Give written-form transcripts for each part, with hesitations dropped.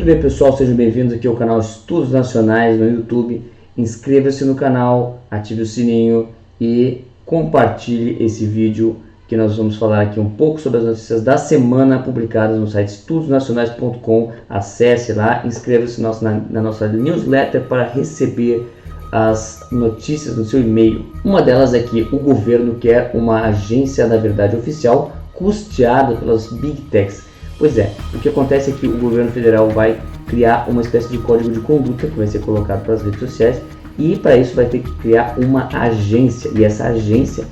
bem, pessoal, sejam bem-vindos aqui ao canal Estudos Nacionais no YouTube. Inscreva-se no canal, ative o sininho e compartilhe esse vídeo que nós vamos falar aqui um pouco sobre as notícias da semana publicadas no site estudosnacionais.com. Acesse lá, inscreva-se na nossa newsletter para receber as notícias no seu e-mail. Uma delas é que o governo quer uma agência da verdade oficial custeada pelas Big Techs. Pois é, o que acontece é que o governo federal vai criar uma espécie de código de conduta que vai ser colocado para as redes sociais, e para isso vai ter que criar uma agência, e essa agência,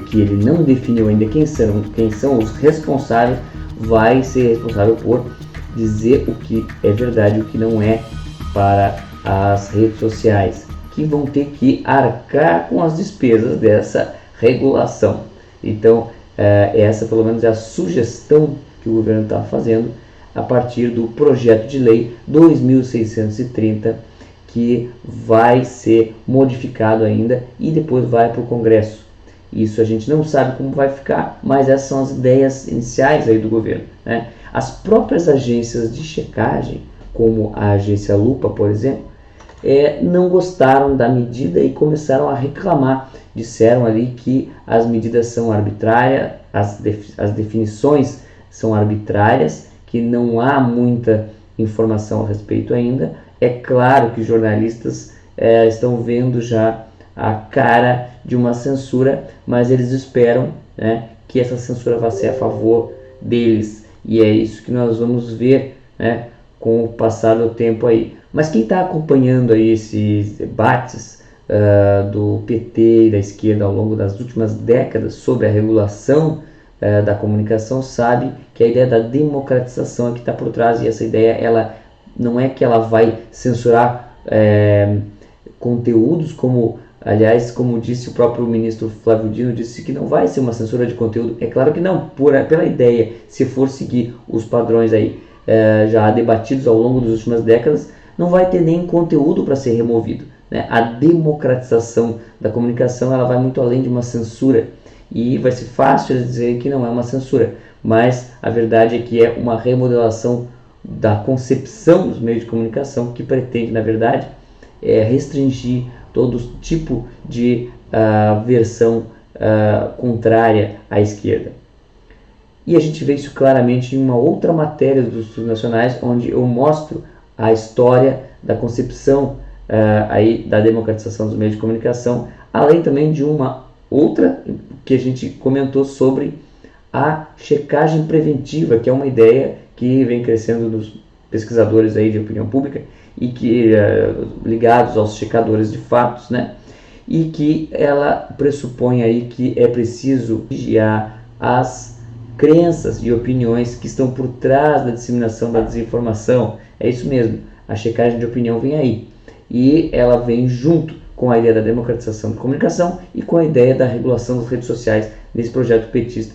que ele não definiu ainda quem são os responsáveis, vai ser responsável por dizer o que é verdade e o que não é para as redes sociais, que vão ter que arcar com as despesas dessa regulação. Então, essa pelo menos é a sugestão que o governo está fazendo a partir do projeto de lei 2630, que vai ser modificado ainda e depois vai para o Congresso. Isso a gente não sabe como vai ficar, mas essas são as ideias iniciais aí do governo, né? As próprias agências de checagem, como a agência Lupa, por exemplo, não gostaram da medida e começaram a reclamar. Disseram ali que as medidas são arbitrárias, as definições são arbitrárias, que não há muita informação a respeito ainda. É claro que jornalistas estão vendo já a cara de uma censura, mas eles esperam, né, que essa censura vá ser a favor deles, e é isso que nós vamos ver, né, com o passar do tempo aí. Mas quem está acompanhando aí esses debates do PT e da esquerda ao longo das últimas décadas sobre a regulação da comunicação sabe que a ideia da democratização é que está por trás, e essa ideia ela não é que ela vai censurar conteúdos, como aliás, como disse o próprio ministro Flávio Dino, disse que não vai ser uma censura de conteúdo. É claro que não, pela ideia, se for seguir os padrões aí já debatidos ao longo das últimas décadas, não vai ter nem conteúdo para ser removido, né? A democratização da comunicação ela vai muito além de uma censura, e vai ser fácil dizer que não é uma censura, mas a verdade é que é uma remodelação da concepção dos meios de comunicação, que pretende, na verdade, restringir todo tipo de versão contrária à esquerda. E a gente vê isso claramente em uma outra matéria dos Estudos Nacionais, onde eu mostro a história da concepção aí da democratização dos meios de comunicação, além também de uma outra que a gente comentou sobre a checagem preventiva, que é uma ideia que vem crescendo dos pesquisadores aí de opinião pública e que ligados aos checadores de fatos, né? E que ela pressupõe aí que é preciso vigiar as crenças e opiniões que estão por trás da disseminação da desinformação. É isso mesmo, a checagem de opinião vem aí, e ela vem junto com a ideia da democratização da comunicação e com a ideia da regulação das redes sociais nesse projeto petista.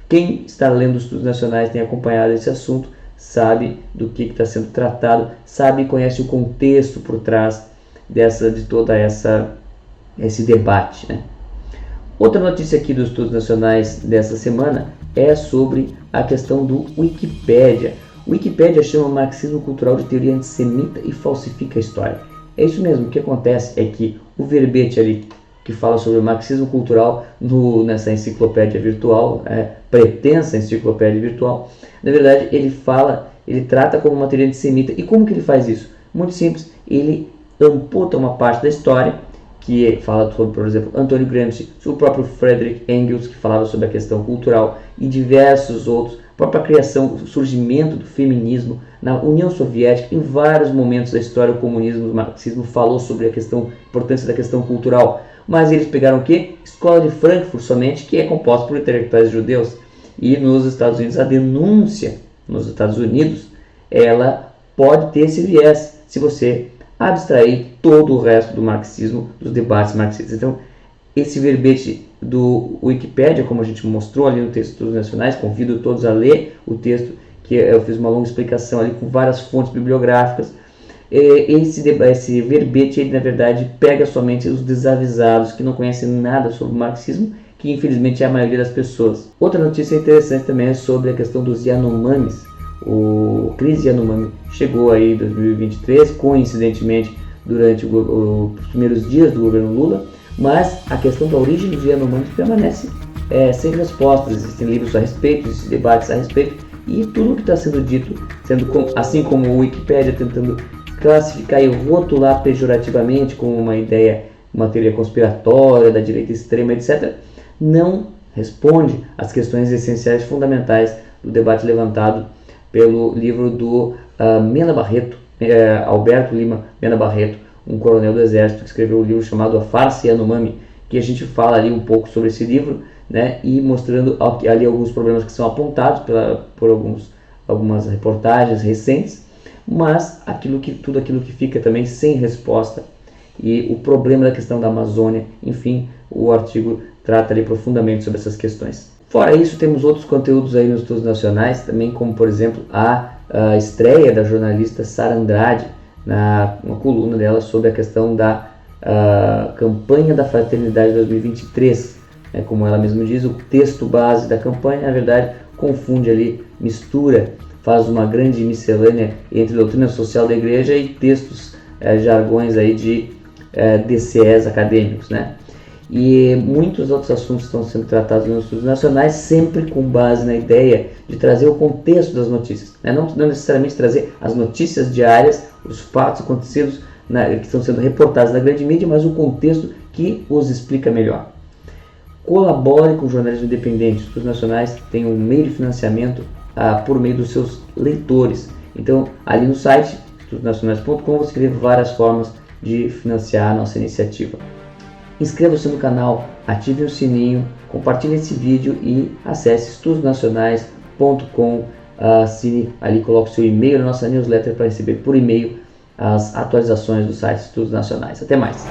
Quem está lendo os Estudos Nacionais, tem acompanhado esse assunto, sabe do que está sendo tratado, sabe e conhece o contexto por trás de toda esse debate, né? Outra notícia aqui dos Estudos Nacionais dessa semana é sobre a questão do Wikipédia. O Wikipédia chama o marxismo cultural de teoria antissemita e falsifica a história. É isso mesmo, o que acontece é que o verbete ali que fala sobre o marxismo cultural nessa enciclopédia virtual, pretensa enciclopédia virtual, na verdade ele trata como uma teoria antissemita. E como que ele faz isso? Muito simples, ele amputa uma parte da história, que fala sobre, por exemplo, Antônio Gramsci, sobre o próprio Friedrich Engels, que falava sobre a questão cultural, e diversos outros, a própria criação, o surgimento do feminismo na União Soviética. Em vários momentos da história, o comunismo, o marxismo falou sobre a importância da questão cultural. Mas eles pegaram o quê? Escola de Frankfurt somente, que é composta por intelectuais judeus. E nos Estados Unidos, a denúncia nos Estados Unidos, ela pode ter esse viés, se você abstrair todo o resto do marxismo, dos debates marxistas. Então, esse verbete do Wikipédia, como a gente mostrou ali no texto dos Estudos Nacionais, convido todos a ler o texto, que eu fiz uma longa explicação ali com várias fontes bibliográficas. Esse verbete, ele, na verdade, pega somente os desavisados, que não conhecem nada sobre o marxismo, que infelizmente é a maioria das pessoas. Outra notícia interessante também é sobre a questão dos Yanomamis. O crise Yanomami chegou aí em 2023, coincidentemente durante os primeiros dias do governo Lula, mas a questão da origem dos Yanomami permanece sem respostas. Existem livros a respeito, existem debates a respeito, e tudo que está sendo dito, assim como o Wikipedia tentando classificar e rotular pejorativamente como uma teoria conspiratória da direita extrema, etc., não responde às questões essenciais fundamentais do debate levantado pelo livro do Mena Barreto, Alberto Lima Mena Barreto, um coronel do exército, que escreveu um livro chamado A Farsa Yanomami, que a gente fala ali um pouco sobre esse livro, né, e mostrando ali alguns problemas que são apontados por algumas reportagens recentes, mas tudo aquilo que fica também sem resposta, e o problema da questão da Amazônia. Enfim, o artigo trata ali profundamente sobre essas questões. Fora isso, temos outros conteúdos aí nos estudos nacionais, também como, por exemplo, a estreia da jornalista Sara Andrade, uma coluna dela sobre a questão da campanha da Fraternidade 2023. Como ela mesma diz, o texto base da campanha, na verdade, confunde ali, mistura, faz uma grande miscelânea entre doutrina social da igreja e textos, jargões aí de DCEs acadêmicos, né? E muitos outros assuntos estão sendo tratados nos estudos nacionais, sempre com base na ideia de trazer o contexto das notícias, né? Não necessariamente trazer as notícias diárias, os fatos acontecidos que estão sendo reportados na grande mídia, mas o contexto que os explica melhor. Colabore com o jornalismo independente. Os estudos nacionais têm um meio de financiamento por meio dos seus leitores. Então, ali no site estudosnacionais.com você vê várias formas de financiar a nossa iniciativa. Inscreva-se no canal, ative o sininho, compartilhe esse vídeo e acesse estudosnacionais.com. Assine ali, coloque seu e-mail na nossa newsletter para receber por e-mail as atualizações do site Estudos Nacionais. Até mais!